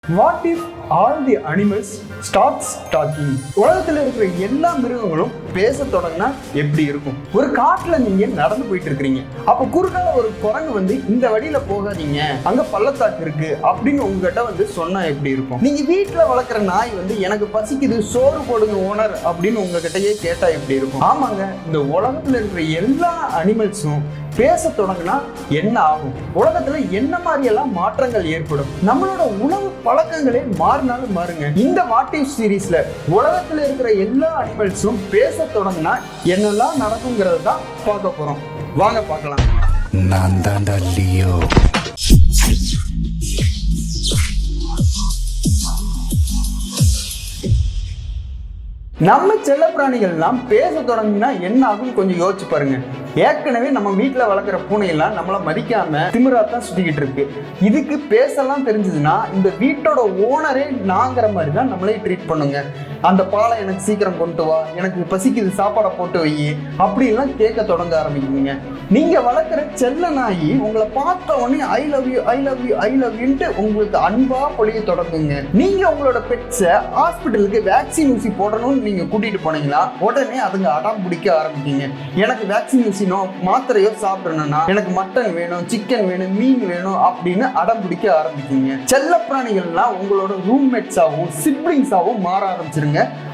What if all the animals starts talking? உலகத்தில் இருக்கிற எல்லா மிருகங்களும் பேச தொடங்கினா எப்படி இருக்கும்? ஒரு காட்டுல நீங்க நடந்து போயிட்டு இருக்கிறீங்க. அப்ப குறுக்கால ஒரு குரங்கு வந்து இந்த வழியில போகாதீங்க, அங்க பள்ளத்தாக்கு இருக்கு அப்படின்னு உங்ககிட்ட வந்து சொன்னா எப்படி இருக்கும்? நீங்க வீட்டுல வளர்க்குற நாய் வந்து எனக்கு பசிக்குது சோறு போடுங்க ஓனர் அப்படின்னு உங்ககிட்டயே கேட்டா எப்படி இருக்கும்? ஆமாங்க, இந்த உலகத்துல இருக்கிற எல்லா அனிமல்ஸும் பேச தொடங்கினா என்ன ஆகும்? உலகத்துல என்ன மாதிரி எல்லாம் மாற்றங்கள் ஏற்படும்? நம்மளோட உணவு பழக்கங்களே மாறினாலும் மாறுங்க. இந்த வாட் இஃப் சீரீஸ்ல உலகத்துல இருக்கிற எல்லா அனிமல்ஸும் பேச தொடங்கினா என்னெல்லாம் நடக்குங்கிறது தான் பார்க்க போறோம். வாங்க பார்க்கலாம். நான் தான்டா லியோ. நம்ம செல்ல பிராணிகள்லாம் பேச தொடங்கினா என்ன ஆகும் கொஞ்சம் யோசிச்சு பாருங்க. ஏற்கனவே நம்ம வீட்டில் வளர்க்குற பூனையெல்லாம் நம்மளை மதிக்காம திமிராத்தான் சுத்திக்கிட்டு இருக்கு. இதுக்கு பேசலாம் தெரிஞ்சதுன்னா இந்த வீட்டோட ஓனரே நாங்கிற மாதிரி தான் நம்மளே ட்ரீட் பண்ணுங்க. அந்த பாலை எனக்கு சீக்கிரம் கொண்டு வா, எனக்கு பசிக்குது சாப்பாடை போட்டு வை அப்படின்லாம் கேட்க தொடங்க ஆரம்பிக்குங்க. நீங்க வளர்க்குற செல்ல நாயி உங்களை பார்த்த உடனே I love you I love you I love யூன்ட்டு உங்களுக்கு அன்பா பொழிய தொடங்குங்க. நீங்க உங்களோட பெட்ஸை ஹாஸ்பிட்டலுக்கு வேக்சின் ஊசி போடணும்னு நீங்க கூட்டிட்டு போனீங்களா உடனே அதுங்க அடம் பிடிக்க ஆரம்பிக்கீங்க. எனக்கு வேக்சின் ஊசினோ மாத்திரையோ சாப்பிடணும்னா எனக்கு மட்டன் வேணும், சிக்கன் வேணும், மீன் வேணும் அப்படின்னு அடம் பிடிக்க ஆரம்பிக்கீங்க. செல்ல பிராணிகள்லாம் உங்களோட ரூம்மேட்ஸாகவும் சிப்ளிங்ஸாகவும் மாற ஆரம்பிச்சிருங்க.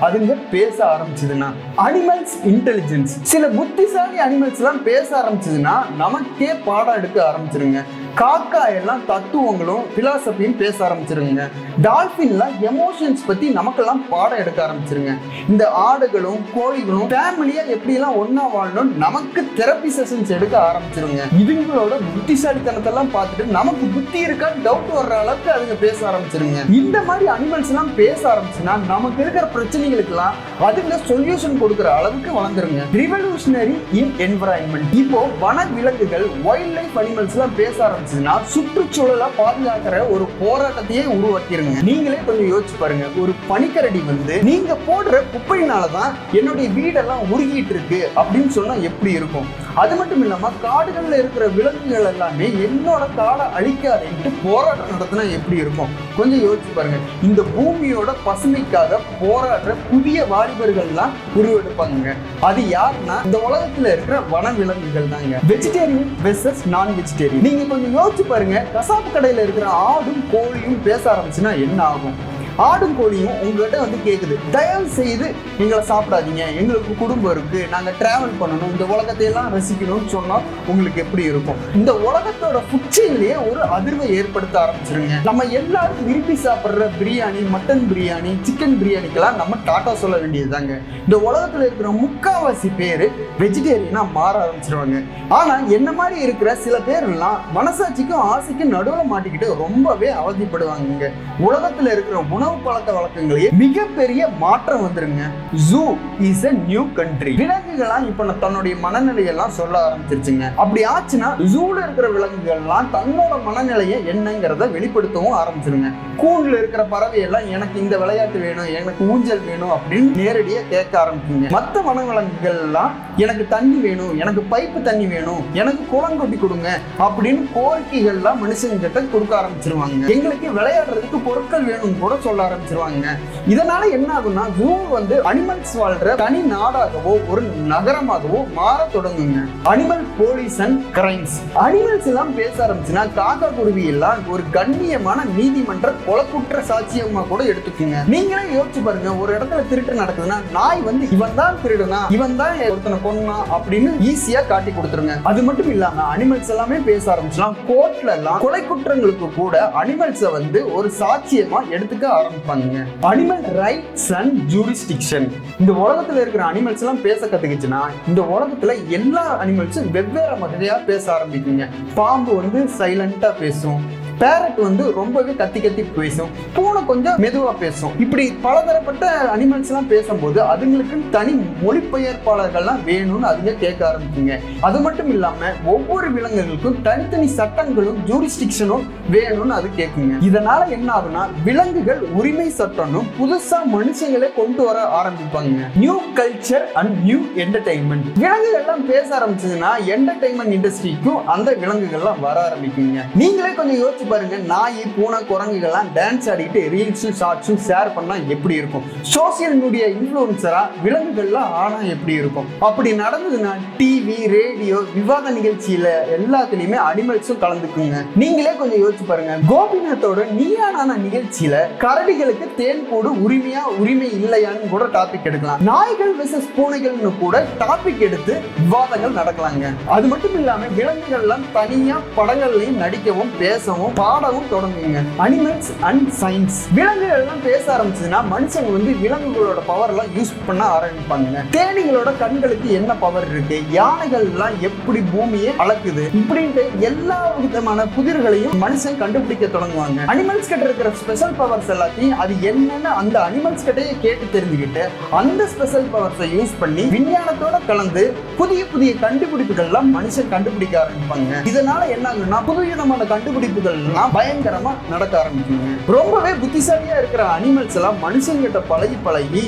அதுங்க பேச ஆரம்பிச்சதுன்னா அனிமல்ஸ் இன்டெலிஜென்ஸ். சில புத்திசாலி அனிமல்ஸ் எல்லாம் பேச ஆரம்பிச்சதுன்னா நமக்கே பாடம் எடுக்க ஆரம்பிச்சிருங்க. காக்கா எல்லாம் தத்துவங்களும் பிலாசபியும் பேச ஆரம்பிச்சிருங்க. டால்பின்லாம் எமோஷன்ஸ் பத்தி நமக்கெல்லாம் பாடம் எடுக்க ஆரம்பிச்சிருங்க. இந்த ஆடுகளும் கோழிகளும் ஃபேமிலியா எப்படிலாம் ஒன்னா வாழணும் நமக்கு தெரப்பி செஷன்ஸ் எடுக்க ஆரம்பிச்சிருங்க. இதுங்களோட புத்திசாலித்தனத்தெல்லாம் பார்த்துட்டு நமக்கு புத்தி இருக்கான்னு டவுட் வர்ற அளவுக்கு அதுங்க பேச ஆரம்பிச்சிருங்க. இந்த மாதிரி அனிமல்ஸ் எல்லாம் பேச ஆரம்பிச்சுன்னா நமக்கு இருக்கிற பிரச்சனைகளுக்கெல்லாம் அதுங்க சொல்யூஷன் கொடுக்குற அளவுக்கு வளர்ந்துருங்க. ரிவல்யூஷனரி இன் என்விரான்மெண்ட். இப்போ வன விலங்குகள் வைல்ட் லைஃப் அனிமல்ஸ் எல்லாம் பேச ஆரம்பிச்சு சுற்றுச்சூழலை பாதுகாக்கிற ஒரு போராட்டத்தையே உருவாக்கிருங்க. நீங்களே கொஞ்சம் யோசிச்சு பாருங்க. ஒரு பனிக்கரடி வந்து நீங்க போடுற குப்பையினாலதான் என்னுடைய வீடெல்லாம் உருகிட்டு இருக்கு அப்படின்னு சொன்னா எப்படி இருக்கும்? அது மட்டும் இல்லாம காடுகள்ல இருக்கிற விலங்குகள் எல்லாமே என்னோட காடை அழிக்காதுன்ட்டு போராட்டம் நடத்தினா எப்படி இருக்கும்? கொஞ்சம் யோசிச்சு பாருங்க. இந்த பூமியோட பசுமைக்காக போராடுற புதிய வாலிபர்கள்லாம் உருவெடுப்பாங்க. அது யாருன்னா இந்த உலகத்துல இருக்கிற வன விலங்குகள் தாங்க. வெஜிடேரியன் வெர்சஸ் நான் வெஜிடேரியன். நீங்க கொஞ்சம் யோசிச்சு பாருங்க. கசாப்பு கடையில இருக்கிற ஆடும் கோழியும் பேச ஆரம்பிச்சுன்னா என்ன ஆகும்? ஆடும் கோழியும் உங்ககிட்ட வந்து கேக்குது, தயவு செய்து எங்களை சாப்பிடாதீங்க, எங்களுக்கு குடும்பம் இருக்கு, நாங்க டிராவல் பண்ணணும், இந்த உலகத்தை எல்லாம் ரசிக்கணும்னு சொன்னா உங்களுக்கு எப்படி இருக்கும்? இந்த உலகத்தோட ஃபுட்சைன்லயே ஒரு அதிர்வை ஏற்படுத்த ஆரம்பிச்சிருங்க. நம்ம எல்லாரும் விரும்பி சாப்பிடுற பிரியாணி, மட்டன் பிரியாணி, சிக்கன் பிரியாணிக்கெல்லாம் நம்ம டாட்டா சொல்ல வேண்டியதுதாங்க. இந்த உலகத்துல இருக்கிற முக்காவாசி பேரு வெஜிடேரியனா மாற ஆரம்பிச்சிருவாங்க. ஆனா என்ன மாதிரி இருக்கிற சில பேர் எல்லாம் மனசாட்சிக்கும் ஆசைக்கும் நடுவில் மாட்டிக்கிட்டு ரொம்பவே அவதிப்படுவாங்க. உலகத்துல இருக்கிற உணவு பழக்க வழக்கங்களே மிகப்பெரிய மாற்றம் வந்துருங்க. Zoo is a new country. விலங்குகள்லாம் இப்ப தன்னுடைய மனநிலையெல்லாம் சொல்ல ஆரம்பிச்சிருச்சுங்க. அப்படி ஆச்சுன்னா ஜூல இருக்கிற விலங்குகள்லாம் தன்னோட மனநிலையை என்னங்கிறத வெளிப்படுத்தவும் ஆரம்பிச்சிருங்க. கூண்டுல இருக்கிற பறவை எல்லாம் எனக்கு இந்த விளையாட்டு வேணும், எனக்கு ஊஞ்சல் வேணும் அப்படின்னு நேரடியா கேட்க ஆரம்பிக்குங்க. மற்ற வனவிலங்குகள் எல்லாம் எனக்கு தண்ணி வேணும், எனக்கு பைப்பு தண்ணி வேணும், எனக்கு குளம் கொட்டி கொடுங்க அப்படின்னு கோரிக்கைகள்லாம் மனுஷங்க கிட்ட கொடுக்க ஆரம்பிச்சிருவாங்க. எங்களுக்கு விளையாடுறதுக்கு பொருட்கள் வேணும் கூட சொல்ல ஆரம்பிச்சிருவாங்க. இதனால என்ன ஆகும்னா ஜூ வந்து அனிமல்ஸ் வாழ்ற தனி நாடாகவோ ஒரு நகரமாகவோ மாற தொடங்குங்க. Animal police and crimes. Animals எல்லாம் பேச ஆரம்பிச்சுன்னா காக்கா குருவி எல்லாம் ஒரு கண்ணியமான நீதிமன்ற கொலைக்குற்ற சாட்சியமா கூட எடுத்துக்குங்க. நீங்களே யோசிச்சு பாருங்க. ஒரு இடத்துல திருட்டு நடக்குதுன்னா நாய் வந்து இவன் தான் திருடுனா, இவன் தான் ஒருத்தனை கொன்னா அப்படின்னு ஈஸியா காட்டி கொடுத்துருங்க. அது மட்டும் இல்லாம அனிமல்ஸ் எல்லாமே பேச ஆரம்பிச்சுலாம் கோர்ட்ல எல்லாம் கொலை குற்றங்களுக்கு கூட அனிமல்ஸை வந்து ஒரு சாட்சியமா எடுத்துக்க ஆரம்பிப்பாங்க. Animal rights and jurisdiction. இந்த உலகத்துல இருக்கிற அனிமல்ஸ் எல்லாம் பேச கத்துக்கிச்சுன்னா இந்த உலகத்துல எல்லா அனிமல்ஸும் வெவ்வேறு வகையா பேச ஆரம்பிக்குங்க. பாம்பு வந்து சைலண்டா பேசும், பேரட் வந்து ரொம்பவே கத்தி கத்தி பேசும், பூனை கொஞ்சம் மெதுவா பேசும். இப்படி பலதரப்பட்ட அனிமல்ஸ் எல்லாம் பேசும்போது அதுங்களுக்கு தனி மொழிபெயர்ப்பாளர்கள்லாம் வேணும்னு அதுங்க கேட்க ஆரம்பிக்குங்க. அது மட்டும் இல்லாம ஒவ்வொரு விலங்குகளுக்கும் தனித்தனி சட்டங்களும் ஜூரிஸ்டிக்ஷனும் வேணும்னு அது கேட்குங்க. இதனால என்ன ஆகுனா விலங்குகள் உரிமை சட்டம்னும் புதுசா மனுஷங்களே கொண்டு வர ஆரம்பிப்பாங்க. New culture and new entertainment. விலங்குகள் எல்லாம் பேச ஆரம்பிச்சதுன்னா என்டர்டைன்மெண்ட் இண்டஸ்ட்ரிக்கும் அந்த விலங்குகள்லாம் வர ஆரம்பிக்குங்க. நீங்களே கொஞ்சம் யோசிச்சு பாருங்க, நாய், பூனை, குரங்குகள்லாம் டான்ஸ் ஆடிட்டு ரீல்ஸும் ஷார்ட்ஸும் ஷேர் பண்ணா எப்படி இருக்கும்? சோசியல் மீடியா இன்ஃப்ளூயன்சரா விலங்குகள்லாம் ஆனா எப்படி இருக்கும்? அப்படி நடந்ததுன்னா டிவி, ரேடியோ, விவாத நிகழ்ச்சியில எல்லாத்துலயுமே அனிமல்ஸும் கலந்துக்குங்க. நீங்களே கொஞ்சம் யோசிச்சு பாருங்க. கோபிநாத்தோட நீயானான நிகழ்ச்சியில கரடிகளுக்கு தேன் கூடு உரிமை இல்லையான்னு கூட டாபிக் எடுக்கலாம். நாய்கள் வெர்சஸ் பூனைகள்னு கூட டாபிக் எடுத்து விவாதங்கள் நடக்கலாங்க. அது மட்டும் இல்லாம விலங்குகள் எல்லாம் தனியா படங்கள்லையும் நடிக்கவும் பேசவும் பாடவும் தொடங்குங்க. Animals and science. விலங்குகள் எல்லாம் பேச ஆரம்பிச்சதுன்னா மனுஷங்க விலங்குகளோட பவர் எல்லாம் யூஸ் பண்ண ஆரம்பிப்பாங்க. தேனிகளோட கண்களுக்கு என்ன பவர் இருக்கு, யானைகள் எல்லாம் எப்படி பூமியை அளக்குது, இப்படின்ட்டு எல்லா விதமான புதிர்களையும் மனுஷன் கண்டுபிடிக்க தொடங்குவாங்க. அனிமல்ஸ் கிட்ட இருக்கிற ஸ்பெஷல் பவர்ஸ் எல்லாத்தையும் அது என்னன்னு அந்த அனிமல்ஸ் கிட்டயே கேட்டு தெரிஞ்சுக்கிட்டு அந்த ஸ்பெஷல் பவர்ஸை யூஸ் பண்ணி விஞ்ஞானத்தோட கலந்து புதிய புதிய கண்டுபிடிப்புகள் எல்லாம் மனுஷன் கண்டுபிடிக்க ஆரம்பிப்பாங்க. இதனால என்ன ஆகுன்னா புதுவிதமான கண்டுபிடிப்புகள் எல்லாம் பயங்கரமா நடக்க ஆரம்பிக்குங்க. ரொம்பவே புத்திசாலியா இருக்கிற அனிமல்ஸ் எல்லாம் மனுஷங்கிட்ட பழகி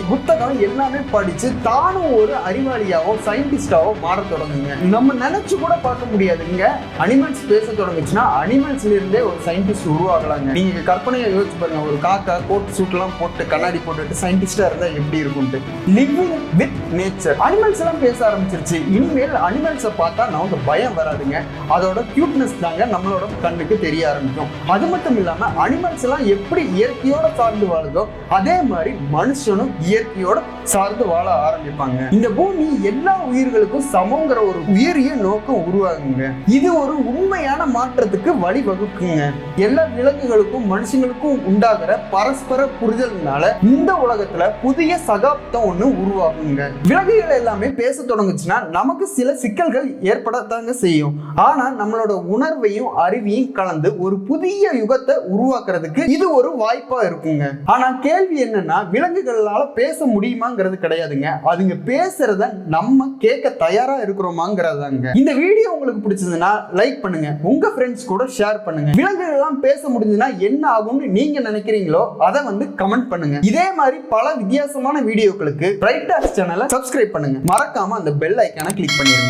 புத்தகம் எல்லாமே படிச்சு தானும் ஒரு அறிவாளியாவோ சயின்டிஸ்டாவோ மாற தொடங்குங்க. நம்ம நினைச்சு கூட பார்க்க முடியாதுங்க. அனிமல்ஸ் பேச தொடங்குச்சுன்னா அனிமல்ஸ்ல இருந்தே ஒரு சயின்டிஸ்ட் உருவாகலாங்க. நீங்க கற்பனையை யோசிச்சு பாருங்க, ஒரு காக்கா கோட் சூட் எல்லாம் போட்டு கண்ணாடி போட்டுட்டு சயின்டிஸ்டா இருந்தா எப்படி இருக்கும்ட்டு. Living with nature. அனிமல்ஸ் எல்லாம் பேச ஆரம்பிச்சிருச்சு. இனிமேல் அனிமல்ஸை பார்த்தா நமக்கு பயம் வராதுங்க. அதோட கியூட்னஸ் தாங்க நம்மளோட கண்ணுக்கு தெரிய ஆரம்பிக்கும். அது மட்டும் இல்லாம அனிமல்ஸ் எல்லாம் எப்படி இயற்கையோட சார்ந்து வாழுதோ அதே மாதிரி மனுஷனும் இயற்கையோட சார்ந்து வாழ ஆரம்பிப்பாங்க. இந்த பூமி எல்லா உயிர்களுக்கும் சமங்கிற ஒரு உயரிய நோக்கம் உருவாகுங்க. இது ஒரு உண்மையான மாற்றத்துக்கு வழிவகுக்குங்க. எல்லா விலங்குகளுக்கும் மனுஷங்களுக்கும் உண்டாகிற பரஸ்பர புரிதல்னால இந்த உலகத்துல புதிய சகாப்தம் ஒண்ணு உருவாகுங்க. விலங்குகள் எல்லாமே பேச தொடங்குச்சுன்னா நமக்கு சில சிக்கல்கள் ஏற்படத்தாங்க செய்யும். ஆனா நம்மளோட உணர்வையும் அறிவையும் கலந்து ஒரு புதிய யுகத்தை உருவாக்குறதுக்கு இது ஒரு வாய்ப்பா இருக்குங்க. ஆனா கேள்வி என்னன்னா, விலங்குகளால பேச முடியுமாங்கிறது கிடையாதுங்க. அதுங்க பேசுறத நம்ம கேட்க தயாரா இருக்கிறோமாங்கிறதாங்க. இந்த வீடியோ உங்களுக்கு பிடிச்சதுன்னா லைக் பண்ணுங்க, உங்க ஃப்ரெண்ட்ஸ் கூட ஷேர் பண்ணுங்க. விலங்குகள் எல்லாம் பேச முடிஞ்சதுன்னா என்ன ஆகும்னு நீங்க நினைக்கிறீங்களோ அதை கமெண்ட் பண்ணுங்க. இதே மாதிரி பல வித்தியாசமான வீடியோக்களுக்கு பிரைட் டாக்ஸ் சேனலை சப்ஸ்கிரைப் பண்ணுங்க. மறக்காம அந்த பெல் ஐகானை கிளிக் பண்ணிருங்க.